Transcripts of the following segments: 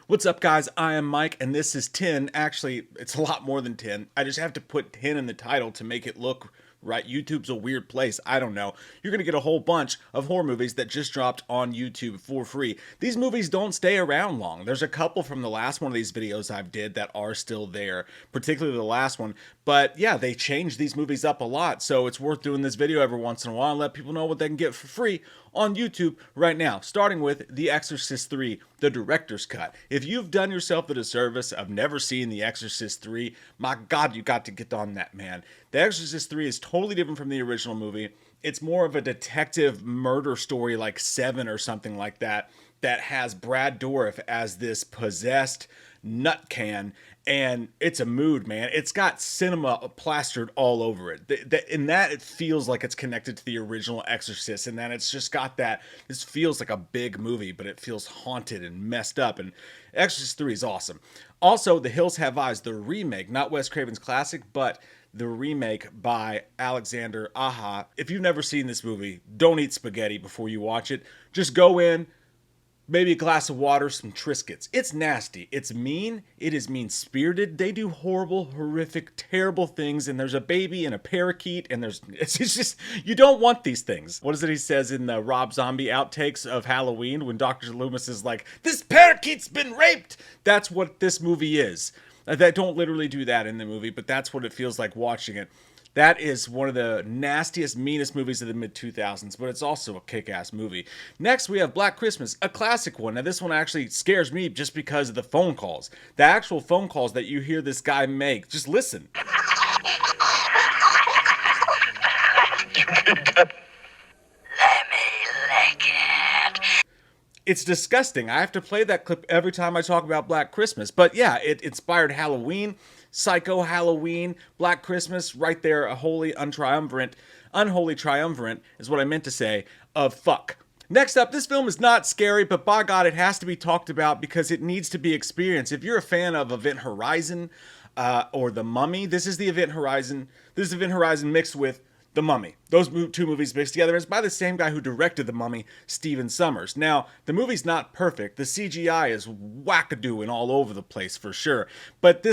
What's up, guys? I am Mike, and this is 10. Actually, it's a lot more than 10. I just have to put 10 in the title to make it look right. YouTube's a weird place. I don't know. You're going to get a whole bunch of horror movies that just dropped on YouTube for free. These movies don't stay around long. There's a couple from the last one of these videos I've did that are still there, particularly the last one. But yeah, they changed these movies up a lot, so it's worth doing this video every once in a while and let people know what they can get for free on YouTube right now, starting with The Exorcist 3, the director's cut. If you've done yourself the disservice of never seeing The Exorcist 3, my God, you got to get on that, man. The Exorcist 3 is totally different from the original movie. It's more of a detective murder story like Seven or something like that, that has Brad Dourif as this possessed nut can, and it's a mood, man. It's got cinema plastered all over it. In that, it feels like it's connected to the original Exorcist, and then it's just got that. This feels like a big movie, but it feels haunted and messed up. And Exorcist 3 is awesome. Also, The Hills Have Eyes, the remake, not Wes Craven's classic, but the remake by Alexander Aja. If you've never seen this movie, don't eat spaghetti before you watch it. Just go in, maybe a glass of water, some Triscuits. It's nasty. It's mean. It is mean-spirited. They do horrible, horrific, terrible things. And there's a baby and a parakeet. And it's just, you don't want these things. What is it he says in the Rob Zombie outtakes of Halloween when Dr. Loomis is like, this parakeet's been raped? That's what this movie is. They don't literally do that in the movie, but that's what it feels like watching it. That is one of the nastiest, meanest movies of the mid-2000s, but it's also a kick-ass movie. Next, we have Black Christmas, a classic one. Now, this one actually scares me just because of the phone calls. The actual phone calls that you hear this guy make. Just listen. It's disgusting. I have to play that clip every time I talk about Black Christmas. But yeah, it inspired Halloween, Psycho Halloween, Black Christmas, right there, a unholy triumvirate is what I meant to say, of fuck. Next up, this film is not scary, but by God, it has to be talked about because it needs to be experienced. If you're a fan of Event Horizon or The Mummy, this is the Event Horizon. This is Event Horizon mixed with The Mummy. Those two movies mixed together. It's by the same guy who directed The Mummy, Stephen Sommers. Now, the movie's not perfect. The CGI is wackadoo and all over the place for sure. But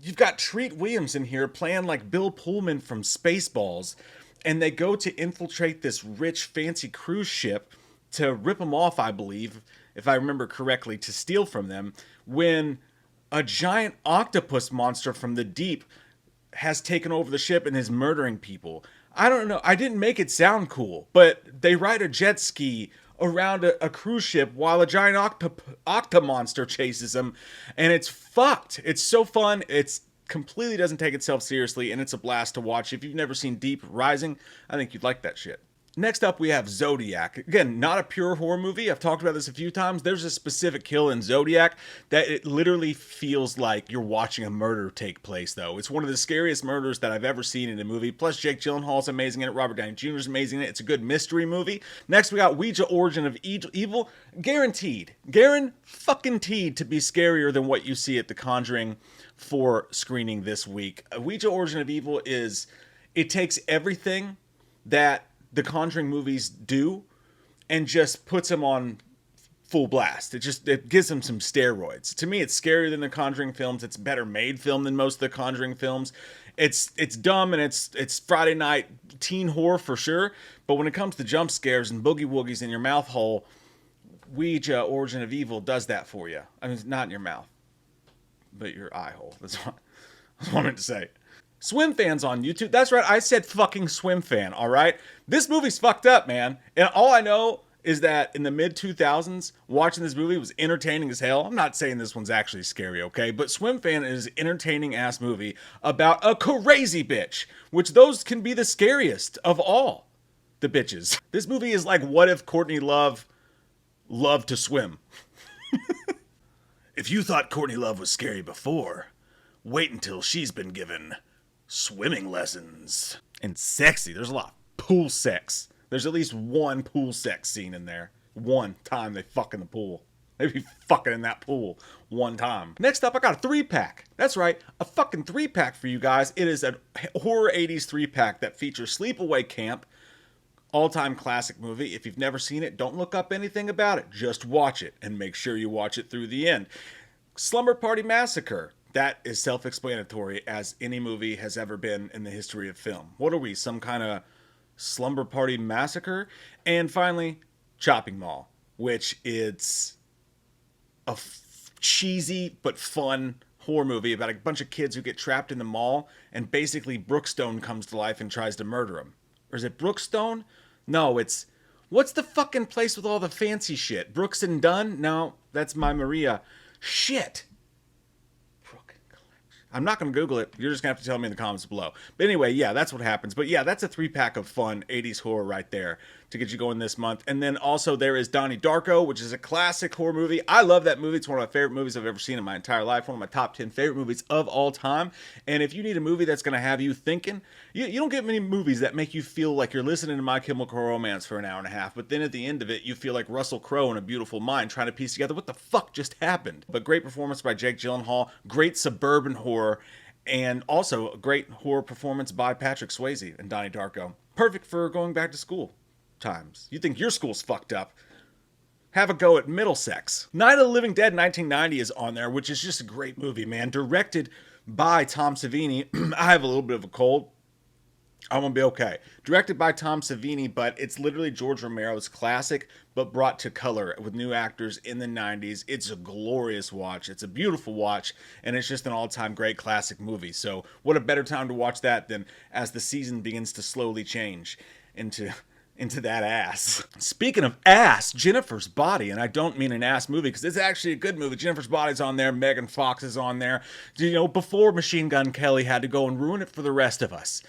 you've got Treat Williams in here playing like Bill Pullman from Spaceballs. And they go to infiltrate this rich, fancy cruise ship to rip them off, I believe, if I remember correctly, to steal from them, when a giant octopus monster from the deep has taken over the ship and is murdering people. I don't know. I didn't make it sound cool, but they ride a jet ski around a cruise ship while a giant octa monster chases them, and it's fucked. It's so fun. It's completely doesn't take itself seriously, and it's a blast to watch. If you've never seen Deep Rising, I think you'd like that shit. Next up, we have Zodiac. Again, not a pure horror movie. I've talked about this a few times. There's a specific kill in Zodiac that it literally feels like you're watching a murder take place, though. It's one of the scariest murders that I've ever seen in a movie. Plus, Jake Gyllenhaal's amazing in it. Robert Downey Jr. is amazing in it. It's a good mystery movie. Next, we got Ouija Origin of Evil. Guaranteed to be scarier than what you see at The Conjuring 4 screening this week. Ouija Origin of Evil it takes everything that the Conjuring movies do and just puts them on full blast. It gives them some steroids. To me, it's scarier than the Conjuring films. It's a better made film than most of the Conjuring films. It's dumb and it's Friday night teen horror for sure. But when it comes to jump scares and boogie woogies in your mouth hole, Ouija Origin of Evil does that for you. I mean, not in your mouth, but your eye hole. That's what I wanted to say. Swim fans on YouTube. That's right, I said fucking swim fan, all right? This movie's fucked up, man. And all I know is that in the mid-2000s, watching this movie was entertaining as hell. I'm not saying this one's actually scary, okay? But Swim Fan is an entertaining-ass movie about a crazy bitch, which those can be the scariest of all the bitches. This movie is like, what if Courtney Love loved to swim? If you thought Courtney Love was scary before, wait until she's been given swimming lessons. And sexy. There's a lot of pool sex. There's at least one pool sex scene in there. One time they fuck in the pool. They be fucking in that pool one time. Next up, I got a 3-pack. That's right, a fucking 3-pack for you guys. It is a horror 80s 3-pack that features Sleepaway Camp, all-time classic movie. If you've never seen it, don't look up anything about it. Just watch it and make sure you watch it through the end. Slumber Party Massacre. That is self-explanatory as any movie has ever been in the history of film. What are we, some kind of slumber party massacre? And finally, Chopping Mall, which is a cheesy but fun horror movie about a bunch of kids who get trapped in the mall, and basically Brookstone comes to life and tries to murder them. Or is it Brookstone? No, it's... What's the fucking place with all the fancy shit? Brooks and Dunn? No, that's my Maria. Shit. I'm not going to Google it. You're just going to have to tell me in the comments below. But anyway, yeah, that's what happens. But yeah, that's a 3-pack of fun 80s horror right there to get you going this month. And then also there is Donnie Darko, which is a classic horror movie. I love that movie. It's one of my favorite movies I've ever seen in my entire life. One of my top 10 favorite movies of all time. And if you need a movie that's going to have you thinking, you don't get many movies that make you feel like you're listening to My Chemical Romance for an hour and a half. But then at the end of it, you feel like Russell Crowe in A Beautiful Mind trying to piece together what the fuck just happened. But great performance by Jake Gyllenhaal. Great suburban horror. And also a great horror performance by Patrick Swayze and Donnie Darko. Perfect for going back to school times. You think your school's fucked up? Have a go at Middlesex. Night of the Living Dead 1990 is on there, which is just a great movie, man. Directed by Tom Savini. I have a little bit of a cold. I'm gonna be okay. Directed by Tom Savini, but it's literally George Romero's classic, but brought to color with new actors in the 90s. It's a glorious watch. It's a beautiful watch, and it's just an all-time great classic movie. So what a better time to watch that than as the season begins to slowly change into that ass. Speaking of ass, Jennifer's Body, and I don't mean an ass movie because it's actually a good movie. Jennifer's Body's on there. Megan Fox is on there. You know, before Machine Gun Kelly had to go and ruin it for the rest of us.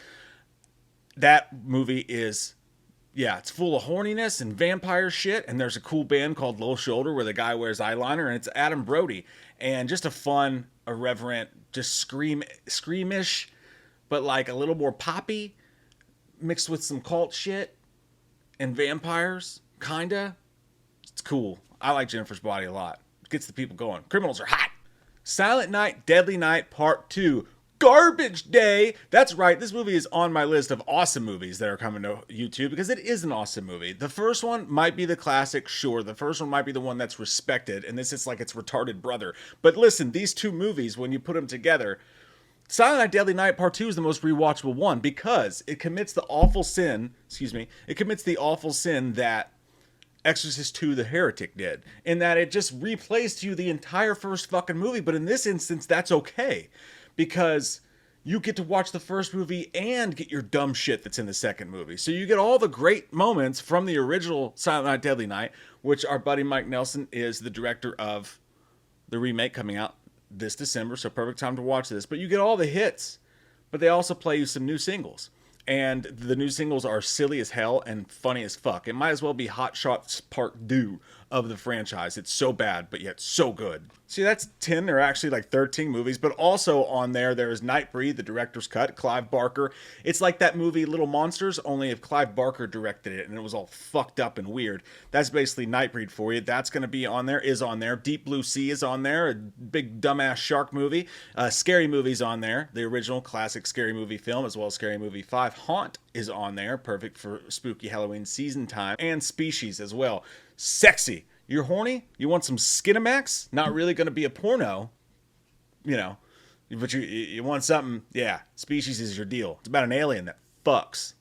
That movie is, yeah, it's full of horniness and vampire shit. And there's a cool band called Low Shoulder where the guy wears eyeliner, and it's Adam Brody. And just a fun, irreverent, just screamish, but like a little more poppy, mixed with some cult shit and vampires, kinda. It's cool. I like Jennifer's Body a lot. It gets the people going. Criminals are hot. Silent Night, Deadly Night Part 2. Garbage Day. That's right. This movie is on my list of awesome movies that are coming to YouTube because it is an awesome movie. The first one might be the classic, sure. The first one might be the one that's respected, and this is like its retarded brother. But listen, these two movies, when you put them together, Silent Night, Deadly Night Part 2 is the most rewatchable one because it commits the awful sin, it commits the awful sin that Exorcist II The Heretic did, in that it just replays to you the entire first fucking movie. But in this instance, that's okay, because you get to watch the first movie and get your dumb shit that's in the second movie. So you get all the great moments from the original Silent Night, Deadly Night, which our buddy Mike Nelson is the director of the remake coming out this December, so perfect time to watch this. But you get all the hits, but they also play you some new singles. And the new singles are silly as hell and funny as fuck. It might as well be Hot Shots Part 2 of the franchise. It's so bad, but yet so good. See, that's 10 or actually like 13 movies, but also on there is Nightbreed, the director's cut, Clive Barker. It's like that movie Little Monsters, only if Clive Barker directed it and it was all fucked up and weird. That's basically Nightbreed for you. That's going to be on there, is on there. Deep Blue Sea is on there, a big dumbass shark movie. Scary Movie's on there, the original classic Scary Movie film, as well as Scary Movie 5. Haunt is on there, perfect for spooky Halloween season time. And Species as well. Sexy. You're horny? You want some Skinamax? Not really going to be a porno, you know, but you want something. Yeah, Species is your deal. It's about an alien that fucks.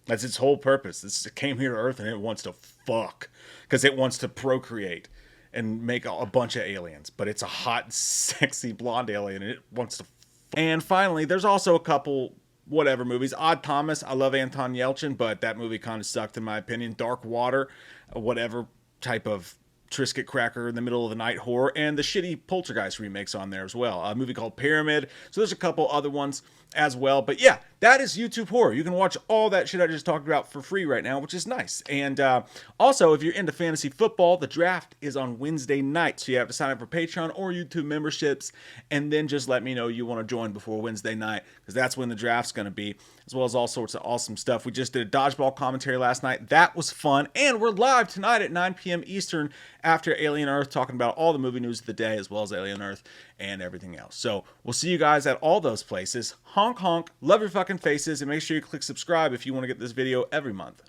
That's its whole purpose. It came here to Earth and it wants to fuck because it wants to procreate and make a bunch of aliens. But it's a hot, sexy blonde alien and it wants to fuck. And finally, there's also a couple whatever movies. Odd Thomas. I love Anton Yelchin, but that movie kind of sucked in my opinion. Dark Water, whatever type of Trisket cracker in the middle of the night horror, and the shitty Poltergeist remakes on there as well. A movie called Pyramid. So there's a couple other ones as well. But yeah, that is YouTube horror. You can watch all that shit I just talked about for free right now, which is nice. And also, if you're into fantasy football, the draft is on Wednesday night. So you have to sign up for Patreon or YouTube memberships, and then just let me know you want to join before Wednesday night, because that's when the draft's going to be, as well as all sorts of awesome stuff. We just did a dodgeball commentary last night. That was fun. And we're live tonight at 9 p.m. Eastern after Alien Earth, talking about all the movie news of the day, as well as Alien Earth and everything else. So we'll see you guys at all those places. Honk honk, love your fucking faces, and make sure you click subscribe if you want to get this video every month.